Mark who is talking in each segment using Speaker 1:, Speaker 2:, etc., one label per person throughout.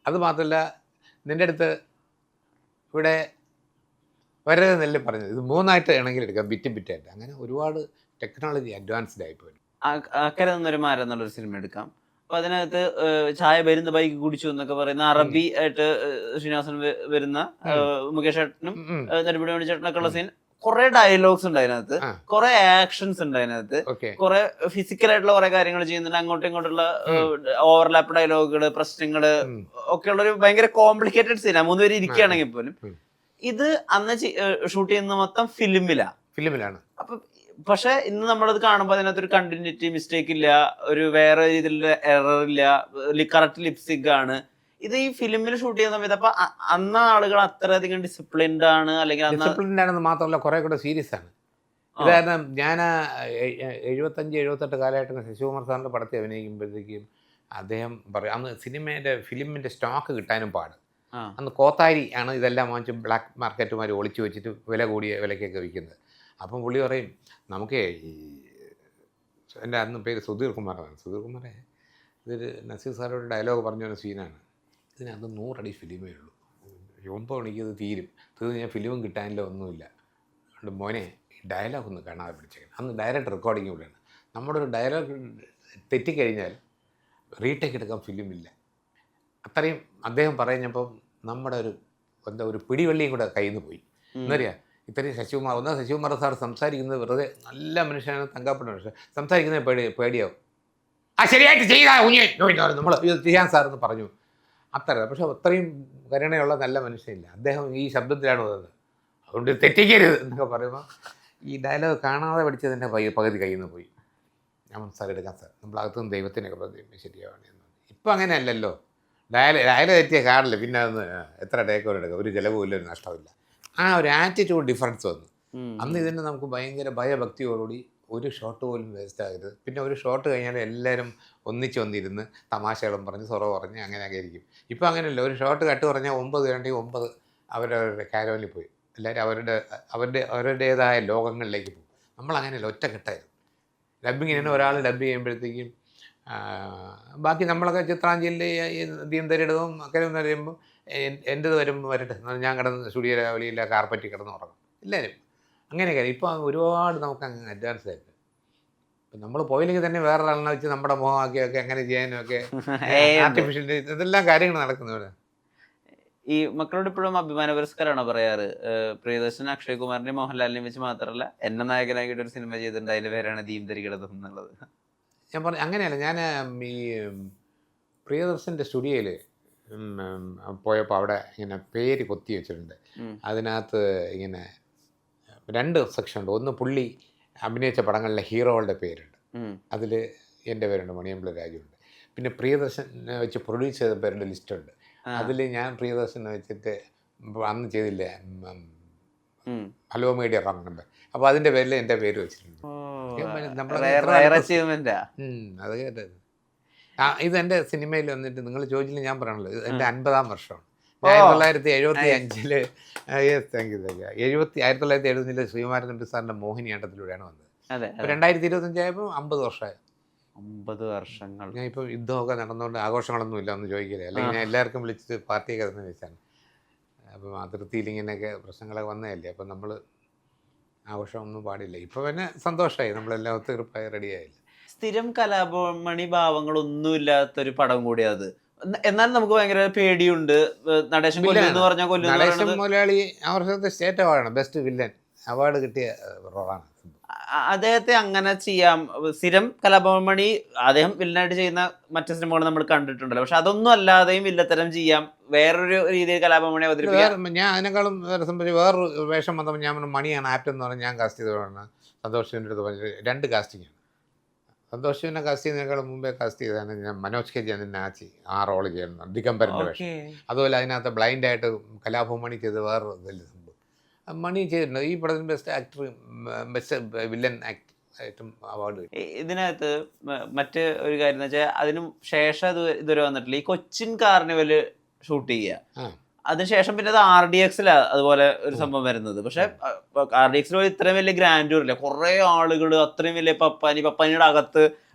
Speaker 1: അത് മാത്രമല്ല നിൻ്റെ അടുത്ത് ഇവിടെ വരരുതെന്നല്ലേ പറഞ്ഞത്, ഇത് 3ആയിട്ട് ആണെങ്കിൽ എടുക്കാം, ബിറ്റായിട്ട്. അങ്ങനെ ഒരുപാട് ടെക്നോളജി അഡ്വാൻസ്ഡ് ആയിപ്പോയി.
Speaker 2: അക്കരെ നിന്നൊരു മരം എന്നുള്ളൊരു സിനിമ എടുക്കാം. അപ്പൊ അതിനകത്ത് ചായ വരുന്ന ബൈക്ക് കുടിച്ചു എന്നൊക്കെ പറയുന്ന അറബി ആയിട്ട് ശ്രീനിവാസൻ വരുന്ന മുകേഷ് ചേട്ടനും നെടുമുടി ചേട്ടനൊക്കെ ഉള്ള സീൻ, കുറെ ഡയലോഗ്സ് ഉണ്ട് അതിനകത്ത്, കുറെ ആക്ഷൻസ് ഉണ്ട് അതിനകത്ത്, കുറെ ഫിസിക്കൽ ആയിട്ടുള്ള കുറെ കാര്യങ്ങൾ ചെയ്യുന്നുണ്ട്. അങ്ങോട്ടും ഇങ്ങോട്ടുള്ള ഓവർലാപ്പ് ഡയലോഗുകള്, പ്രശ്നങ്ങള് ഒക്കെ ഉള്ള ഒരു ഭയങ്കര കോംപ്ലിക്കേറ്റഡ് സീനാണ് 3 പേര് ഇരിക്കുകയാണെങ്കിൽ പോലും. ഇത് അന്ന് ഷൂട്ട് ചെയ്യുന്ന മൊത്തം ഫിലിമിലാണ്. അപ്പൊ പക്ഷെ ഇന്ന് നമ്മളത് കാണുമ്പോൾ അതിനകത്ത് ഒരു കണ്ടിന്യൂറ്റി മിസ്റ്റേക്ക് ഇല്ല, ഒരു വേറെ രീതിയിലുള്ള എറർ ഇല്ല, കറക്റ്റ് ലിപ്സിക് ആണ്. ഇത് ഈ ഫിലിമിൽ ഷൂട്ട് ചെയ്യുന്ന സമയത്ത് അപ്പൊ അന്ന് ആളുകൾ അത്രയധികം ഡിസിപ്ലിൻഡ് ആണ്, അല്ലെങ്കിൽ
Speaker 1: ഡിസിപ്ലിൻഡ് ആണെന്ന് മാത്രമല്ല കുറെ കൂടെ സീരിയസ് ആണ്. ഇതായിരുന്നു ഞാൻ 75-78 കാലഘട്ടത്തിൽ ശശികുമാർ സാറിൻ്റെ പടത്തിൽ അഭിനയിക്കുമ്പോഴത്തേക്കും അദ്ദേഹം പറയും, അന്ന് ഫിലിമിൻ്റെ സ്റ്റോക്ക് കിട്ടാനും പാട്. അന്ന് കോത്താരി ആണ് ഇതെല്ലാം വാങ്ങിച്ച് ബ്ലാക്ക് മാർക്കറ്റുമാർ ഒളിച്ചു വെച്ചിട്ട് വില കൂടിയ വിലക്കൊക്കെ വിൽക്കുന്നത്. അപ്പം പുള്ളി പറയും, നമുക്ക് എൻ്റെ അന്ന് പേര് സുധീർ കുമാറാണ്. സുധീർ കുമാറെ, ഇതൊരു നസീർ സാറോട് ഡയലോഗ് പറഞ്ഞൊരു സീനാണ്, ഇതിനകത്ത് 100 അടി ഫിലിമേ ഉള്ളൂ, 9 മണിക്ക് ഇത് തീർന്ന് ഞാൻ ഫിലിമും കിട്ടാനില്ല, ഒന്നുമില്ല. അതുകൊണ്ട് മോനെ ഡയലോഗ് ഒന്ന് കാണാതെ പിടിച്ചേക്കണം. അന്ന് ഡയറക്റ്റ് റെക്കോർഡിങ് കൂടെയാണ്. നമ്മുടെ ഒരു ഡയലോഗ് തെറ്റിക്കഴിഞ്ഞാൽ റീടേക്ക് എടുക്കാൻ ഫിലിമില്ല. അത്രയും അദ്ദേഹം പറഞ്ഞപ്പം നമ്മുടെ ഒരു പിടിവള്ളിയും കൂടെ കയ്യിൽ നിന്ന് പോയി. എന്നറിയാം, ഇത്രയും ശശികുമാർ സാർ സംസാരിക്കുന്നത് വെറുതെ നല്ല മനുഷ്യനാണ്, തങ്കപ്പെട്ട മനുഷ്യൻ, സംസാരിക്കുന്നത് പേടിയാവും. ശരിയായിട്ട് ചെയ്താ നമ്മൾ ചെയ്യാൻ സാറെന്ന് പറഞ്ഞു. പക്ഷെ അത്രയും കരുണയുള്ള നല്ല മനുഷ്യനില്ല. അദ്ദേഹം ഈ ശബ്ദത്തിലാണ് വന്നത്, അതുകൊണ്ട് തെറ്റിക്കരുത് എന്നൊക്കെ പറയുമ്പോൾ ഈ ഡയലോഗ് കാണാതെ പഠിച്ചതിൻ്റെ പകുതി കയ്യിൽ നിന്ന് പോയി. ഞാൻ സാർ എടുക്കാം സാർ, നമ്മളകത്തുനിന്ന് ദൈവത്തിനൊക്കെ പ്രതിമ ശരിയാവണേ എന്ന്. ഇപ്പം അങ്ങനെയല്ലല്ലോ, ഡയലോഗ് തെറ്റിയ കാണില്ല, പിന്നെ അതൊന്ന് എത്ര ടേക്കോർ എടുക്കുക, ഒരു ചിലവുമില്ല, ഒരു നഷ്ടമില്ല. ആ ഒരു ആറ്റിറ്റ്യൂഡ് ഡിഫറൻസ് വന്നു. അന്ന് ഇതിൻ്റെ നമുക്ക് ഭയങ്കര ഭയഭക്തിയോടുകൂടി ഒരു ഷോട്ട് പോലും വേസ്റ്റ് ആകരുത്. പിന്നെ ഒരു ഷോട്ട് കഴിഞ്ഞാൽ എല്ലാവരും ഒന്നിച്ച് വന്നിരുന്ന് തമാശകളും പറഞ്ഞ് സൊറ പറഞ്ഞ് അങ്ങനെയൊക്കെ ഇരിക്കും. ഇപ്പം അങ്ങനെയല്ല, ഒരു ഷോട്ട് കട്ട് പറഞ്ഞാൽ 9 വേണ്ടി 9 അവരവരുടെ കാരോനിൽ പോയി, എല്ലാവരും അവരുടേതായ ലോകങ്ങളിലേക്ക് പോകും. നമ്മളങ്ങനെയല്ല, ഒറ്റക്കെട്ടായിരുന്നു ഡബ്ബിങ്ങിന്. ഒരാൾ ഡബ്ബ് ചെയ്യുമ്പോഴത്തേക്കും ബാക്കി നമ്മളൊക്കെ ചിത്രാഞ്ജലിയിൽ ദീന്തരിടവും ഒക്കെ എന്ന് പറയുമ്പോൾ എൻ്റെത് വരട്ടെ, ഞാൻ കിടന്ന് സ്റ്റുഡിയോ വെളിയില്ല കാർപ്പറ്റിൽ കിടന്ന് ഉറങ്ങും എല്ലാവരും അങ്ങനെയൊക്കെ. ഇപ്പോൾ ഒരുപാട് നമുക്ക് അങ്ങ് അഡ്വാൻസ് ആയിട്ട്, ഇപ്പം നമ്മൾ പോയില്ലെങ്കിൽ തന്നെ വേറൊരാളിനെ വെച്ച് നമ്മുടെ മുഖമാക്കിയൊക്കെ അങ്ങനെ ചെയ്യാനും ഒക്കെ ആർട്ടിഫിഷ്യൽ ഇതെല്ലാം കാര്യങ്ങൾ നടക്കുന്നു ഇവിടെ.
Speaker 2: ഈ മക്കളോട് ഇപ്പോഴും അഭിമാന പുരസ്കാരമാണോ പറയാറ്? പ്രിയദർശൻ അക്ഷയ് കുമാറിനെയും മോഹൻലാലിനെയും വെച്ച് മാത്രമല്ല എന്നെ നായകനാക്കിയിട്ട് ഒരു സിനിമ ചെയ്തിട്ടുണ്ട്, അതിൻ്റെ പേരാണ് ദീന്തരികിടതം എന്നുള്ളത്.
Speaker 1: ഞാൻ പറഞ്ഞു അങ്ങനെയല്ല, ഞാൻ ഈ പ്രിയദർശൻ്റെ സ്റ്റുഡിയോയിൽ പോയപ്പോൾ അവിടെ ഇങ്ങനെ പേര് കൊത്തി വെച്ചിട്ടുണ്ട്. അതിനകത്ത് ഇങ്ങനെ 2 സെക്ഷൻ ഉണ്ട്. ഒന്ന് പുള്ളി അഭിനയിച്ച പടങ്ങളിലെ ഹീറോകളുടെ പേരുണ്ട്, അതിൽ എൻ്റെ പേരുണ്ട്, മണിയമ്പിള രാജുണ്ട്. പിന്നെ പ്രിയദർശനെ വെച്ച് പ്രൊഡ്യൂസ് ചെയ്ത പേരുടെ ലിസ്റ്റുണ്ട്, അതിൽ ഞാൻ പ്രിയദർശനെ വെച്ചിട്ട് അന്ന് ചെയ്തില്ലേ ഹലോ മീഡിയ പറഞ്ഞിട്ടുണ്ട്, അപ്പോൾ അതിൻ്റെ പേരിൽ എൻ്റെ പേര് വെച്ചിട്ടുണ്ട്. അത് കേട്ടത്. ഇതെൻ്റെ സിനിമയിൽ വന്നിട്ട് നിങ്ങൾ ചോദിച്ചില്ല, ഞാൻ പറയണല്ലോ, ഇത് എൻ്റെ 50-ാം വർഷമാണ്. 1975 1975 ശ്രീകുമാരൻ തമ്പി സാറിൻ്റെ മോഹിനിയാട്ടത്തിലൂടെയാണ് വന്നത്. 2025 ആയപ്പോൾ 50 വർഷമായി.
Speaker 2: 50 വർഷങ്ങൾ.
Speaker 1: ഞാൻ ഇപ്പോൾ യുദ്ധമൊക്കെ നടന്നുകൊണ്ട് ആഘോഷങ്ങളൊന്നും ഇല്ല, ഒന്നും ചോദിക്കില്ല, അല്ലെങ്കിൽ ഞാൻ എല്ലാവർക്കും വിളിച്ചിട്ട് പാർട്ടിയൊക്കെ തന്നെ വെച്ചാണ്. അപ്പം അതിർത്തിയിൽ ഇങ്ങനെയൊക്കെ പ്രശ്നങ്ങളൊക്കെ വന്നതല്ലേ, അപ്പം നമ്മൾ ആഘോഷമൊന്നും പാടില്ല. ഇപ്പോൾ പിന്നെ സന്തോഷമായി, നമ്മളെല്ലാം ഒത്തുതീർപ്പായി റെഡിയായില്ല.
Speaker 2: സ്ഥിരം കലാഭമണി ഭാവങ്ങളൊന്നും ഇല്ലാത്തൊരു പടം കൂടി അത്. എന്നാലും നമുക്ക് ഭയങ്കര പേടിയുണ്ട്. നടേശൻ
Speaker 1: മലയാളി ആ വർഷത്തെ സ്റ്റേറ്റ് അവാർഡാണ്, ബെസ്റ്റ് വില്ലൻ അവാർഡ് കിട്ടിയ റോളാണ്.
Speaker 2: അദ്ദേഹത്തെ അങ്ങനെ ചെയ്യാം. സ്ഥിരം കലാഭമണി അദ്ദേഹം വില്ലനായിട്ട് ചെയ്യുന്ന മറ്റു സിനിമകൾ നമ്മൾ കണ്ടിട്ടുണ്ടല്ലോ, പക്ഷെ അതൊന്നും അല്ലാതെയും വില്ലത്തരം ചെയ്യാം, വേറൊരു രീതിയിൽ കലാഭമണി അവതരിപ്പിക്കാം.
Speaker 1: ഞാൻ അതിനേക്കാളും സംബന്ധിച്ച് വേറൊരു വേഷം വന്നപ്പോൾ ഞാൻ മണിയാണ് ആപ്റ്റ് എന്ന് പറഞ്ഞാൽ ഞാൻ കാസ്റ്റ് ചെയ്തതാണ്. സന്തോഷിൻ്റെ അടുത്ത് പറഞ്ഞത് 2 കാസ്റ്റിങ്ങാണ്. സന്തോഷിനെ കാസ്റ്റ് ചെയ്യുന്നതിനേക്കാളും മുമ്പേ കാസ്റ്റ് ചെയ്തതാണ് ഞാൻ മനോജ് കെ ജാനിനെ ആ റോള് ചെയ്യുന്നത്, ദിഗംബരൻ്റെ വേഷം. അതുപോലെ അതിനകത്ത് ബ്ലൈൻഡായിട്ട് കലാഭമണി ചെയ്ത് വേറൊരു വലിയ സംഭവം മണി ചെയ്തിട്ടുണ്ട്. ഈ പടത്തിന് best actor, best villain actor ആയിട്ടും അവാർഡ് കിട്ടി.
Speaker 2: ഇതിനകത്ത് മറ്റ് ഒരു കാര്യം എന്ന് വെച്ചാൽ അതിന് ശേഷം ഇതുവരെ വന്നിട്ടില്ല, ഈ കൊച്ചിൻ കാർണിവൽ ഷൂട്ട് ചെയ്യുക. അതിനുശേഷം പിന്നെ അത് RDXലാണ് അതുപോലെ ഒരു സംഭവം വരുന്നത്. പക്ഷെ RDXൽ ഇത്രയും വലിയ ഗ്രാൻഡൂർ ഇല്ല, കുറേ ആളുകൾ, അത്രയും വലിയ പപ്പാനിയുടെ അകത്ത്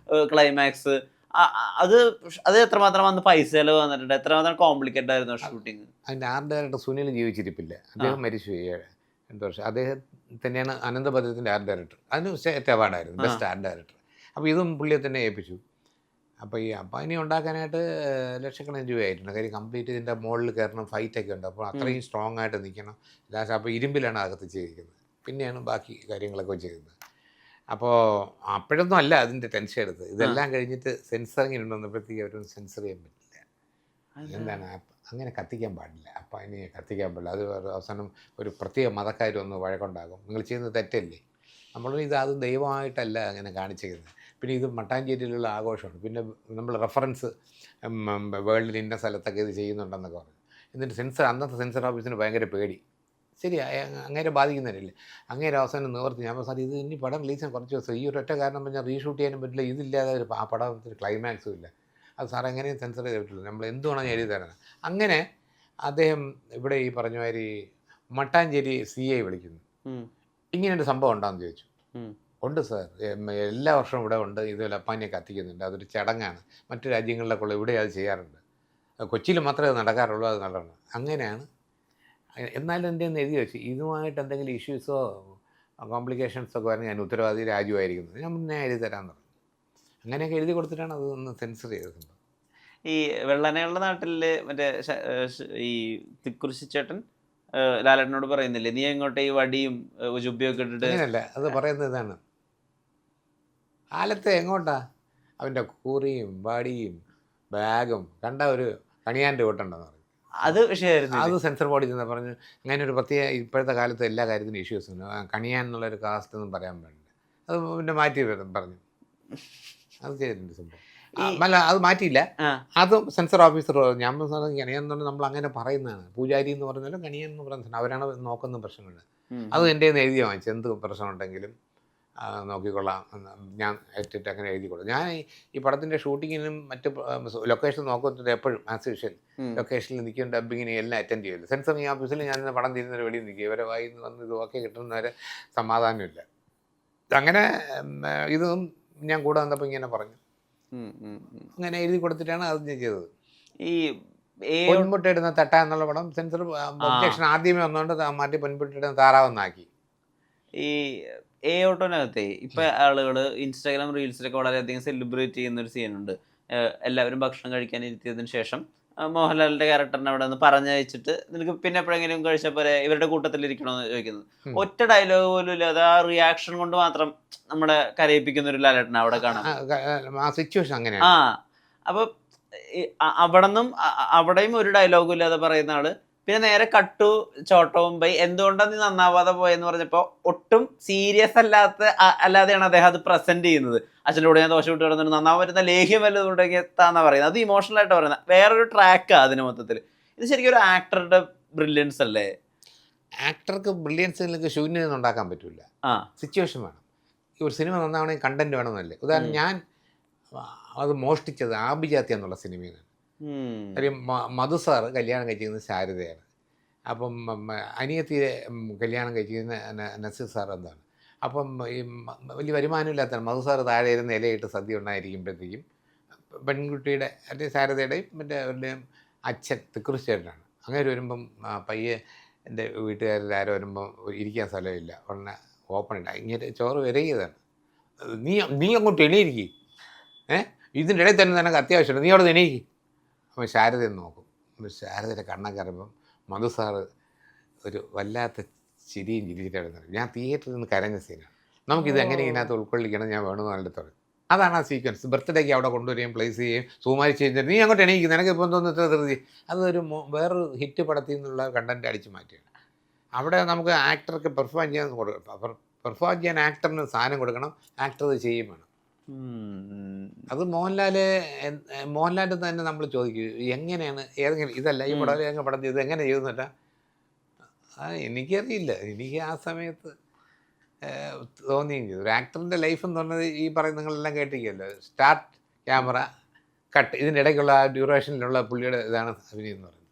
Speaker 2: ക്ലൈമാക്സ്, അത് അത് എത്രമാത്രം അന്ന് പൈസ ചെലവ് വന്നിട്ടുണ്ട്, എത്രമാത്രം കോംപ്ലിക്കേറ്റഡ് ആയിരുന്നു ഷൂട്ടിങ്?
Speaker 1: അതിൻ്റെ ആർട്ട് ഡയറക്ടർ സുനിൽ ജീവിച്ചിരിപ്പില്ല, അദ്ദേഹം മരിച്ചു 2 വർഷം. അദ്ദേഹം തന്നെയാണ് അനന്തപദ്രത്തിൻ്റെ ആർട്ട് ഡയറക്ടർ. അതിന് സ്റ്റേറ്റ് അവാർഡായിരുന്നു ബെസ്റ്റ് ആർട്ട് ഡയറക്ടർ. അപ്പോൾ ഇതും പുള്ളിയെ തന്നെ ഏൽപ്പിച്ചു. അപ്പോൾ ഈ അപ്പാനി ഉണ്ടാക്കാനായിട്ട് ലക്ഷക്കണക്കിന് രൂപയായിട്ടുണ്ട്. കാര്യം കംപ്ലീറ്റ് ഇതിൻ്റെ മുകളിൽ കയറണം, ഫൈറ്റൊക്കെ ഉണ്ട്. അപ്പോൾ അത്രയും സ്ട്രോങ് ആയിട്ട് നിൽക്കണം. ലാസ്റ്റ് അപ്പോൾ ഇരുമ്പിലാണ് അകത്ത് ചെയ്തിരിക്കുന്നത്. പിന്നെയാണ് ബാക്കി കാര്യങ്ങളൊക്കെ ചെയ്യുന്നത്. അപ്പോൾ അപ്പോഴൊന്നും അല്ല അതിൻ്റെ ടെൻഷൻ എടുത്തത്. ഇതെല്ലാം കഴിഞ്ഞിട്ട് സെൻസറിങ്ങിന് വന്നപ്പോഴത്തേക്ക് അവരൊന്നും സെൻസർ ചെയ്യാൻ പറ്റില്ല. എന്താണ് അങ്ങനെ കത്തിക്കാൻ പാടില്ല, അപ്പം അതിനെ കത്തിക്കാൻ പാടില്ല. അത് അവസാനം ഒരു പ്രത്യേക മതക്കാർ ഒന്ന് വഴക്കുണ്ടാകും, നിങ്ങൾ ചെയ്യുന്നത് തെറ്റല്ലേ. നമ്മൾ അത് ദൈവമായിട്ടല്ല അങ്ങനെ കാണിച്ചിരുന്നത്. പിന്നെ ഇത് മട്ടാഞ്ചേരിയിലുള്ള ആഘോഷമാണ്. പിന്നെ നമ്മൾ റെഫറൻസ് വേൾഡിൽ ഇന്ന സ്ഥലത്തൊക്കെ ഇത് ചെയ്യുന്നുണ്ടെന്നൊക്കെ പറഞ്ഞു. എന്നിട്ട് അന്നത്തെ സെൻസർ ഓഫീസിന് ഭയങ്കര പേടി. ശരി, അങ്ങേരെ ബാധിക്കുന്നവരില്ലേ. അങ്ങേരെ അവസാനം നിവർത്തി. ഞാൻ സാർ ഇത് ഇനി പടം റിലീസിന് കുറച്ച് ദിവസം, ഈ ഒരൊറ്റ കാരണം പറഞ്ഞാൽ റീഷൂട്ട് ചെയ്യാനും പറ്റില്ല, ഇതില്ലാതെ ആ പടത്തിന് ക്ലൈമാക്സും ഇല്ല. അത് സാർ എങ്ങനെയും സെൻസർ ചെയ്തിട്ടുള്ളൂ, നമ്മൾ എന്തുവേണം എഴുതി തരണം. അങ്ങനെ അദ്ദേഹം ഇവിടെ ഈ പറഞ്ഞ മാതിരി മട്ടാഞ്ചേരി CI വിളിക്കുന്നു. ഇങ്ങനൊരു സംഭവം ഉണ്ടോയെന്ന് ചോദിച്ചു. ഉണ്ട് സാർ, എല്ലാ വർഷവും ഇവിടെ ഉണ്ട്, ഇതുപോലെ അപ്പാനിയെ കത്തിക്കുന്നുണ്ട്, അതൊരു ചടങ്ങാണ്, മറ്റു രാജ്യങ്ങളിലൊക്കെ ഉള്ള ഇവിടെ അത് ചെയ്യാറുണ്ട്, കൊച്ചിയിൽ മാത്രമേ അത് നടക്കാറുള്ളൂ, അത് നടണം. അങ്ങനെയാണ്. എന്നാലും എൻ്റെ ഒന്ന് എഴുതി വെച്ചു, ഇതുമായിട്ട് എന്തെങ്കിലും ഇഷ്യൂസോ കോംപ്ലിക്കേഷൻസൊക്കെ പറഞ്ഞാൽ ഞാൻ ഉത്തരവാദി രാജുവായിരിക്കുന്നത്, ഞാൻ മുന്നേ എഴുതി തരാമെന്ന് പറഞ്ഞു. അങ്ങനെയൊക്കെ എഴുതി കൊടുത്തിട്ടാണ് അത് ഒന്ന് സെൻസർ ചെയ്തിട്ടുണ്ട്.
Speaker 2: ഈ വെള്ളനയുള്ള നാട്ടിൽ മറ്റേ ഈ തിക്കുറിശി ചേട്ടൻ ലാലേട്ടനോട് പറയുന്നില്ലേ, നീ എങ്ങോട്ടെ ഈ വടിയും ജുബിയൊക്കെ ഇട്ടിട്ട്?
Speaker 1: അങ്ങനെയല്ല, അത് പറയുന്നത് ഇതാണ്, കാലത്തെ എങ്ങോട്ടാ അവൻ്റെ കൂറിയും വാടിയും ബാഗും കണ്ട ഒരു കണിയാൻ്റെ കൂട്ടുണ്ടെന്ന് പറഞ്ഞു.
Speaker 2: അത് വിഷയമായിരുന്നു.
Speaker 1: അത് സെൻസർ ബോഡി ചെന്ന് പറഞ്ഞു, അങ്ങനെ ഒരു പ്രത്യേക ഇപ്പോഴത്തെ കാലത്ത് എല്ലാ കാര്യത്തിനും ഇഷ്യൂസ് ഉണ്ട്, കണിയാൻ എന്നുള്ളൊരു കാസ്റ്റ് ഒന്നും പറയാൻ പാടില്ല. അത് പിന്നെ മാറ്റി പറഞ്ഞു. അത് ചെയ്തിട്ടുണ്ട് സംഭവം. അല്ല, അത് മാറ്റിയില്ല. അതും സെൻസർ ഓഫീസർ ഞാൻ കണിയാൻ എന്ന് പറഞ്ഞാൽ നമ്മൾ അങ്ങനെ പറയുന്നതാണ്. പൂജാരി എന്ന് പറഞ്ഞാലും കണിയാൻ എന്ന് പറയുന്നത് അവരാണ് നോക്കുന്ന പ്രശ്നങ്ങൾ. അത് എൻ്റെ നിന്ന് എഴുതി വാങ്ങിച്ചു, എന്ത് പ്രശ്നമുണ്ടെങ്കിലും നോക്കിക്കൊള്ളാം, ഞാൻ ഏറ്റിട്ട് അങ്ങനെ എഴുതി കൊടുക്കും. ഞാൻ ഈ പടത്തിൻ്റെ ഷൂട്ടിങ്ങിനും മറ്റ് ലൊക്കേഷൻ നോക്കുന്നത് എപ്പോഴും ആസ് യൂഷ്വൽ ലൊക്കേഷനിൽ നിൽക്കും, ഡബിങ്ങിന് എല്ലാം അറ്റൻഡ് ചെയ്യില്ല. സെൻസറിങ് ഓഫീസിൽ ഞാൻ പടം തീരുന്നൊരു വെളിയിൽ നിൽക്കും, ഇവരെ വായി വന്ന് ഇത് ഓക്കെ കിട്ടുന്നവരെ സമാധാനമില്ല. അങ്ങനെ ഇതും ഞാൻ കൂടെ വന്നപ്പോൾ ഇങ്ങനെ പറഞ്ഞു, അങ്ങനെ എഴുതി കൊടുത്തിട്ടാണ് അത് ഞാൻ ചെയ്തത്.
Speaker 2: ഈ
Speaker 1: പൊൻമുട്ടയിടുന്ന തട്ട എന്നുള്ള പടം സെൻസർ ഒബ്ജക്ഷൻ ആദ്യമേ വന്നുകൊണ്ട് മാറ്റി പൊൻമുട്ടയിടുന്ന താറാവെന്നാക്കി.
Speaker 2: ഈ ഓട്ടോനകത്തെ ഇപ്പൊ ആളുകൾ ഇൻസ്റ്റാഗ്രാം റീൽസിലൊക്കെ വളരെയധികം സെലിബ്രേറ്റ് ചെയ്യുന്ന ഒരു സീനുണ്ട്. എല്ലാവരും ഭക്ഷണം കഴിക്കാൻ ഇരുത്തിയതിനു ശേഷം മോഹൻലാലിന്റെ ക്യാരക്ടറിനെ അവിടെ നിന്ന് പറഞ്ഞയച്ചിട്ട് നിനക്ക് പിന്നെ എപ്പോഴെങ്കിലും കഴിച്ചപ്പോൾ ഇവരുടെ കൂട്ടത്തിൽ ഇരിക്കണമെന്ന് ചോദിക്കുന്നത്. ഒറ്റ ഡയലോഗ് പോലും ഇല്ലാതെ ആ റിയാക്ഷൻ കൊണ്ട് മാത്രം നമ്മളെ കരയിപ്പിക്കുന്ന ഒരു ലാലേട്ടനെ അവിടെ കാണാം. അപ്പൊ അവിടെയും ഒരു ഡയലോഗും ഇല്ലാതെ പറയുന്ന ആള് പിന്നെ നേരെ കട്ടു ചോട്ടവും ബൈ എന്തുകൊണ്ടാണ് നീ നന്നാവാതെ പോയെന്ന് പറഞ്ഞപ്പോൾ ഒട്ടും സീരിയസ് അല്ലാതെയാണ് അദ്ദേഹം അത് പ്രസന്റ് ചെയ്യുന്നത്. അച്ഛൻ്റെ കൂടെ ഞാൻ ദോശ വിട്ട് കിടന്നിട്ട് നന്നാവാൻ പറ്റുന്ന ലേഹ്യം വല്ലതും ഉണ്ടെങ്കിത്താന്നാ പറയുന്നത്. അത് ഇമോഷണൽ ആയിട്ട് പറയുന്നത്, വേറൊരു ട്രാക്കാണ് അതിന് മൊത്തത്തിൽ. ഇത് ശരിക്കും ഒരു ആക്ടറുടെ ബ്രില്യൻസ് അല്ലേ?
Speaker 1: ആക്ടർക്ക് ബ്രില്യൻസ് ശൂന്യത ഉണ്ടാക്കാൻ പറ്റില്ല, സിറ്റുവേഷൻ വേണം. ഒരു സിനിമ നന്നാവണമെങ്കിൽ കണ്ടന്റ് വേണമെന്നല്ലേ. ഉദാഹരണം, ഞാൻ അത് മോഷ്ടിച്ചത് ആഭിജാത്യ എന്നുള്ള സിനിമയാണ്. കാര്യം മധു സാറ് കല്യാണം കഴിച്ചിരിക്കുന്നത് ശാരദയാണ്. അപ്പം അനിയത്തിയെ കല്യാണം കഴിച്ചിരിക്കുന്ന നസീർ സാർ എന്താണ്. അപ്പം ഈ വലിയ വരുമാനമില്ലാത്തതാണ്. മധു സാറ് താഴെ ഇരുന്ന് ഇലയിട്ട് സദ്യ ഉണ്ടായിരിക്കുമ്പോഴത്തേക്കും പെൺകുട്ടിയുടെ അല്ലെങ്കിൽ ശാരദയുടെയും മറ്റേ അവരുടെയും അച്ഛൻ തിക്കുറിശ്ശേട്ടനാണ്. അങ്ങനെ വരുമ്പം പയ്യെ എൻ്റെ വീട്ടുകാരിൽ ആരോ വരുമ്പം ഇരിക്കാൻ സ്ഥലമില്ല, ഉടനെ ഓപ്പൺ ഇല്ല, ഇങ്ങനെ ചോറ് വരകിയതാണ്, നീ അങ്ങോട്ട് എണീരിക്കും, ഇതിൻ്റെ ഇടയിൽ തന്നെ നിനക്ക് അത്യാവശ്യമുണ്ട്, നീ അവിടെ എണീക്കും. അപ്പോൾ ശാരദയെ നോക്കും. ശാരദയുടെ കണ്ണൊക്കെ അറിയുമ്പം മധു സാറ് ഒരു വല്ലാത്ത ചിരിയും ചിരിച്ചിട്ടായിരുന്നു. ഞാൻ തിയേറ്ററിൽ നിന്ന് കരഞ്ഞ സീനാണ്. നമുക്കിത് എങ്ങനെ ഇതിനകത്ത് ഉൾക്കൊള്ളിക്കണം, ഞാൻ വേണമെന്ന് നല്ല തുടങ്ങി. അതാണ് ആ സീക്വൻസ്. ബർത്ത്ഡേക്ക് അവിടെ കൊണ്ടുവരികയും പ്ലേസ് ചെയ്യുകയും സൂമാരി ചെയ്തിട്ട് നീ അങ്ങോട്ട് എണീക്കും, നിനക്ക് ഇപ്പം തോന്നുന്നു ഇത്ര ധൃതി. അതൊരു വേറൊരു ഹിറ്റ് പടത്തിൽ നിന്നുള്ള കണ്ടൻറ്റ് അടിച്ച് മാറ്റുകയാണ്. അവിടെ നമുക്ക് ആക്ടർക്ക് പെർഫോം ചെയ്യാൻ കൊടുക്കണം. പെർഫോം ചെയ്യാൻ ആക്ടറിന് സാധനം കൊടുക്കണം, ആക്ടർ അത് ചെയ്യും വേണം. അത് മോഹൻലാലിൻ്റെ തന്നെ നമ്മൾ ചോദിക്കും, എങ്ങനെയാണ് ഏതെങ്കിലും ഇതല്ല ഈ പടം പടം ചെയ്ത് എങ്ങനെ ചെയ്തെന്നല്ല. എനിക്കറിയില്ല, എനിക്ക് ആ സമയത്ത് തോന്നിയും ചെയ്തു. ഒരു ആക്ടറിൻ്റെ ലൈഫ് എന്ന് പറഞ്ഞത് ഈ പറയുന്ന നിങ്ങളെല്ലാം കേട്ടിരിക്കുമല്ലോ, സ്റ്റാർട്ട്, ക്യാമറ, കട്ട്, ഇതിൻ്റെ ഇടയ്ക്കുള്ള ആ ഡ്യൂറേഷനിലുള്ള പുള്ളിയുടെ ഇതാണ് അഭിനയം എന്ന് പറയുന്നത്.